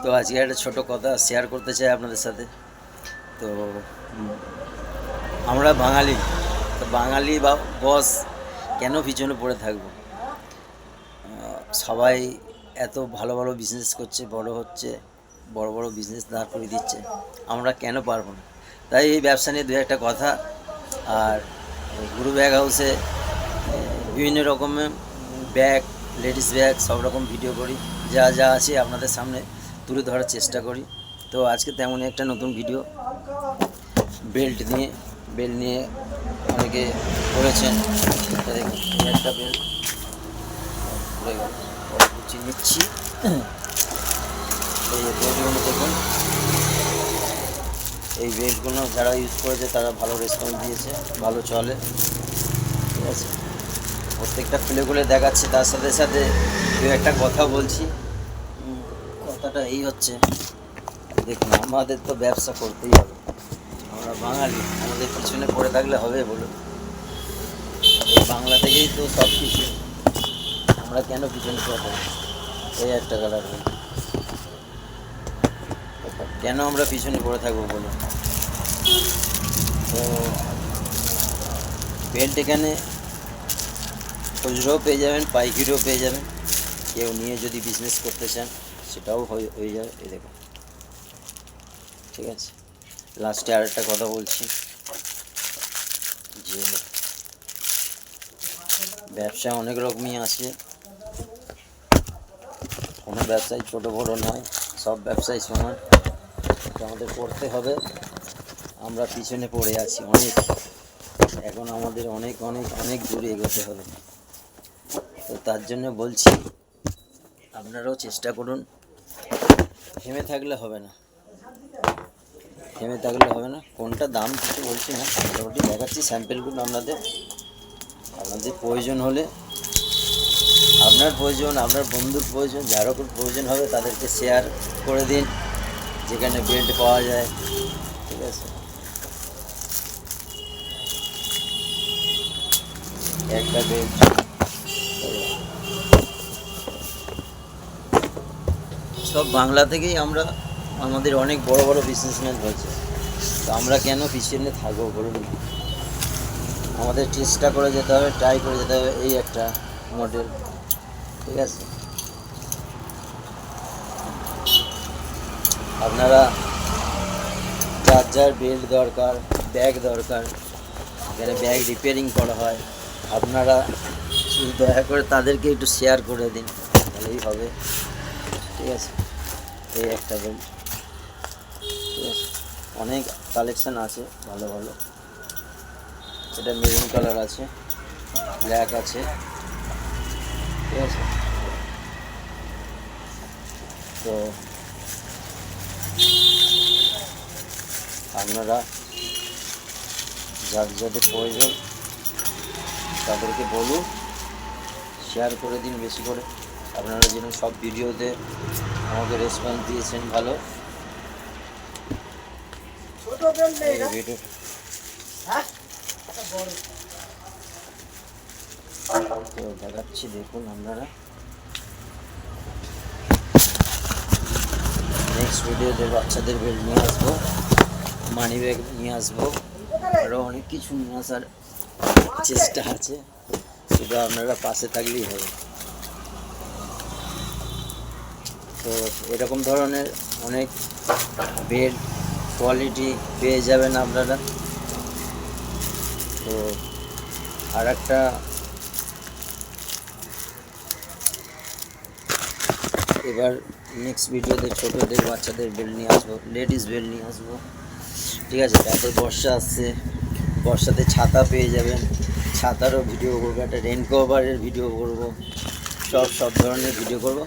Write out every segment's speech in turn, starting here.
তো আজকে একটা ছোট কথা শেয়ার করতে চাই আপনাদের সাথে। তো আমরা বাঙালি, তো বাঙালি বা বস কেন পিছনে পড়ে থাকবো? সবাই এত ভালো ভালো বিজনেস করছে, বড় হচ্ছে, বড় বড় বিজনেস দাঁড় করিয়ে দিচ্ছে, আমরা কেন পারবো না? তাই এই ব্যবসা নিয়ে দু একটা কথা। আর গুরু ব্যাগ হাউসে বিভিন্ন রকমের ব্যাগ, লেডিস ব্যাগ, সব রকম ভিডিও করি, যা যা আছে আপনাদের সামনে তুলে ধরার চেষ্টা করি। তো আজকে তেমনই একটা নতুন ভিডিও, বেল্ট নিয়ে অনেকে করেছেন। এটা দেখুন, এই একটা বেল্ট পড়ে গেল, পরে গুছিয়ে নিচ্ছি। এই বেল্টগুলো দেখুন, এই বেল্টগুলো যারা ইউজ করেছে তারা ভালো রেসপন্স দিয়েছে, ভালো চলে, ঠিক আছে। প্রত্যেকটা খুলে খুলে দেখাচ্ছি, তার সাথে সাথে দু একটা কথা বলছি। কথাটা এই হচ্ছে, দেখুন আমাদের তো ব্যবসা করতেই হবে, আমরা বাঙালি, আমাদের পিছনে পড়ে থাকলে হবে বলুন? এই বাংলা থেকেই তো সব কিছু, আমরা কেন পিছনে পড়ে থাকি? এই একটা কালার, কেন আমরা পিছনে পড়ে থাকবো বলুন? তো বেল্ট এখানে খুচরোও পেয়ে যাবেন, পাইকারিও পেয়ে যাবেন। কেউ নিয়ে যদি বিজনেস করতে চান সেটাও হয়ে যাবে। এই দেখুন, ঠিক আছে। লাস্টে আর একটা কথা বলছি, যে ব্যবসা অনেক রকমই আছে, কোনো ব্যবসায় ছোট বড় নয়, সব ব্যবসায় সমান। আমাদের করতে হবে, আমরা পিছনে পড়ে আছি অনেক, এখন আমাদের অনেক অনেক অনেক দূরে এগোতে হবে। তো তার জন্য বলছি, আপনারাও চেষ্টা করুন। থেমে থাকলে হবে না, থেমে থাকলে হবে না। কোনটা দাম কিছু বলছি না, মোটামুটি দেখাচ্ছি স্যাম্পেলগুলো আপনাদের প্রয়োজন হলে, আপনার প্রয়োজন, আপনার বন্ধুর প্রয়োজন, যারকম প্রয়োজন হবে তাদেরকে শেয়ার করে দিন, যেখানে বেল্ট পাওয়া যায়, ঠিক আছে। একটা বেল্ট, সব বাংলা থেকেই আমরা, আমাদের অনেক বড় বড় বিজনেসম্যান হয়েছে, তো আমরা কেন পিছনে থাকবো বলুন? আমাদের চেষ্টা করে যেতে হবে, ট্রাই করে যেতে হবে। এই একটা মডেল, ঠিক আছে। আপনারা যার যার বেল্ট দরকার, ব্যাগ দরকার, এখানে ব্যাগ রিপেয়ারিং করা হয়, আপনারা শুধু দয়া করে তাদেরকে একটু শেয়ার করে দিন, তাহলেই হবে, ঠিক আছে। এই একটা বেল্ট, ঠিক আছে। অনেক কালেকশান আছে ভালো ভালো। এটা মেরুন কালার আছে, ব্ল্যাক আছে, ঠিক আছে। তো আপনারা যাদের প্রয়োজন তাদেরকে বলুন, শেয়ার করে দিন বেশি করে। আপনারা যেন সব ভিডিওতে আমাকে রেসপন্স দিয়েছেন ভালো, ভিডিও তো দেখাচ্ছি, দেখুন আপনারা। নেক্সট ভিডিওতে বাচ্চাদের বেল্ট নিয়ে আসবো, মানি ব্যাগ নিয়ে আসবো, আরও অনেক কিছু নিয়ে আসার চেষ্টা আছে, শুধু আপনারা পাশে থাকলেই হবে। তো এরকম ধরনের অনেক বেল্ট কোয়ালিটি পেয়ে যাবেন আপনারা। তো আর একটা এবার নেক্সট ভিডিওতে ছোটোদের বাচ্চাদের বেল্ট নিয়ে আসবো, লেডিস বেল্ট নিয়ে আসবো, ঠিক আছে। তারপর বর্ষা আসছে, বর্ষাতে ছাতা পেয়ে যাবেন, ছাতারও ভিডিও করবো, একটা রেন কভারের ভিডিও করবো, সব ধরনের ভিডিও করব।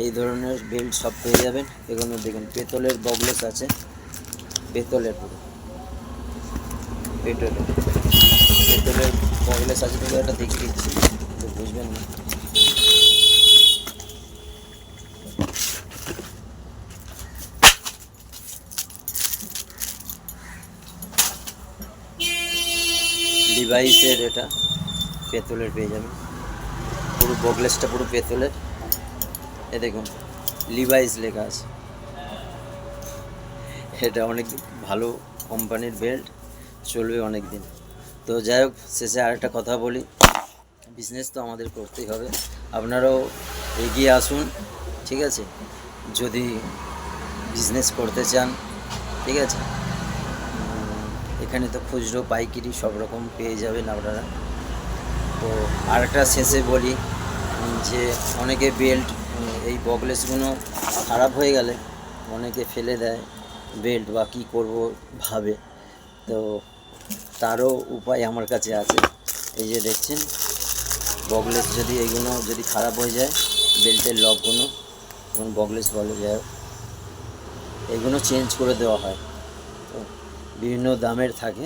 এই ধরনের বেল্ট সব পেয়ে যাবেন। এগুলো দেখুন, পেতলের বগলেস আছে, পেতলের পুরো পেতলের বগলেস আছে, তো একটা দেখিয়ে দিচ্ছি, তো বুঝবেন না। লিভাইসের এটা পেতলের পেয়ে যাবেন, পুরো বগলেসটা পুরো পেতলের। এ দেখুন লিভাইস লেখা আছে, এটা অনেক ভালো কোম্পানির বেল্ট, চলবে অনেক দিন। তো যাই হোক, শেষে আরেকটা কথা বলি, বিজনেস তো আমাদের করতেই হবে, আপনারাও এগিয়ে আসুন, ঠিক আছে? যদি বিজনেস করতে চান, ঠিক আছে, এখানে তো খুচরো পাইকারি সব রকম পেয়ে যাবেন আপনারা। তো আরেকটা শেষে বলি যে অনেকে বেল্ট, এই বকলেসগুলো খারাপ হয়ে গেলে অনেকে ফেলে দেয় বেল্ট, বা কী করবো ভাবে। তো তারও উপায় আমার কাছে আছে। এই যে দেখছেন বকলেস, যদি এইগুলো যদি খারাপ হয়ে যায়, বেল্টের লকগুলো, যেমন বকলেস বলে যায়, এগুলো চেঞ্জ করে দেওয়া হয়। তো বিভিন্ন দামের থাকে।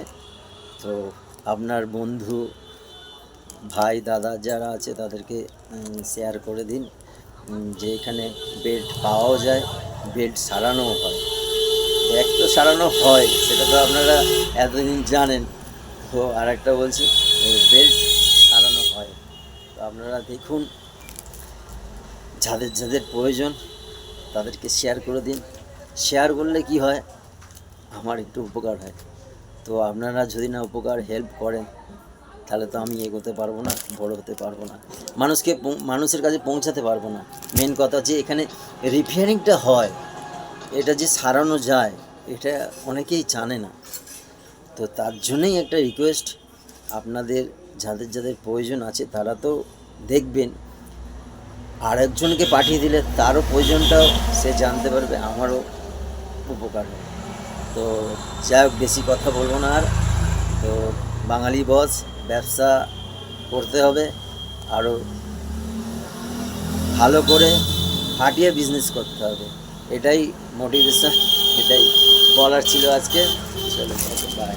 তো আপনার বন্ধু, ভাই, দাদা যারা আছে তাদেরকে শেয়ার করে দিন যে এখানে বেল্ট পাওয়াও যায়, বেল্ট সারানোও হয়। ব্যাগ তো সারানো হয়, সেটা তো আপনারা এতদিন জানেন। তো আরেকটা বলছি, বেল্ট সারানো হয়। তো আপনারা দেখুন, যাদের যাদের প্রয়োজন তাদেরকে শেয়ার করে দিন। শেয়ার করলে কি হয়, আমার একটু উপকার হয়। তো আপনারা যদি না হেল্প করেন, তাহলে তো আমি এগোতে পারবো না, বড় হতে পারবো না, মানুষের কাছে পৌঁছাতে পারবো না। মেন কথা যে এখানে রিপেয়ারিংটা হয়, এটা যে সারানো যায়, এটা অনেকেই জানে না। তো তার জন্যই একটা রিকোয়েস্ট, আপনাদের যাদের যাদের প্রয়োজন আছে তারা তো দেখবেন, আরেকজনকে পাঠিয়ে দিলে তারও প্রয়োজনটাও সে জানতে পারবে, আমারও উপকার হবে। তো যাই হোক, বেশি কথা বলবো না আর। তো বাঙালি বস, ব্যবসা করতে হবে, আরও ভালো করে ফাটিয়ে বিজনেস করতে হবে, এটাই মোটিভেশন, এটাই বলার ছিল আজকে। চলো, বাই।